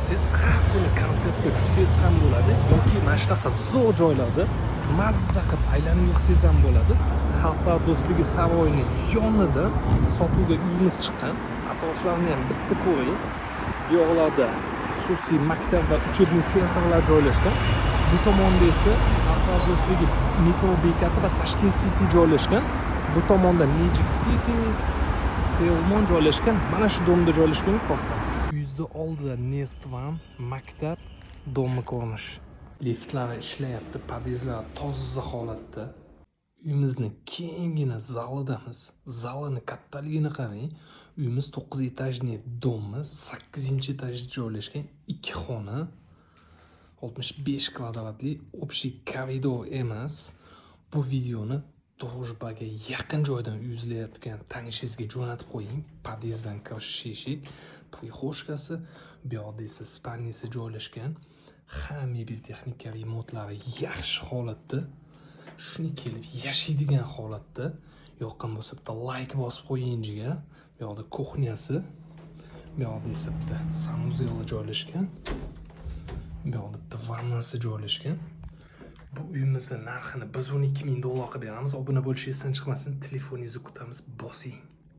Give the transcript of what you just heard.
bo'lsangiz, har kuni konsertga tushsangiz ham bo'ladi yoki mana shunaqa zo'r joylarda mazza qilib aylanib yursangiz ham bo'ladi. Xalqlar do'stligi saroyining yonida sotuvga uyimiz chiqqan. Atroflarni ham bitta ko'ring. Bu yoqlarda xususiy maktab va учебный sentrlar joylashgan. Bu tomonda esa Xalqlar do'stligi metro bekati va Tashkent City joylashgan. Bu tomonda Magic City, Seulmon joylashgan. Mana shu domda joylashgan Kostamiz. Uyimizni oldida Nest One maktab domi ko'rinish. Liftlari ishlayapti, podyezdlar toza holatda. Uyimizni kengina zalidamiz. Zalini kattaligini qarang. Uyimiz 9 etajli domimiz, 8-etajda joylashgan 2 xona, 65 kvadratli общий koridor emas. Bu videoni Drojbaga yaqin joydan yuzilayotgan tanishingizga jo'natib qo'ying. Podyezddan kirish eshik, prixoshkasi, bu yoqda esa spalnisi joylashgan. Hamma mebel texnika remontlari yaxshi holatda. Shuni kelib yashaydigan holatda. Yoqqan bo'lsa bitta like bosib qo'ying jiga. Bu yoqda kuxnyasi, bu yoqda esa bitta sanuzel joylashgan. Bu yoqda bitta vannasi joylashgan. Bu uyimizning narxini biz $12,000 qilib beramiz. Obuna bo'lish esdan chiqmasin. Telefoningizni kutamiz, bosing.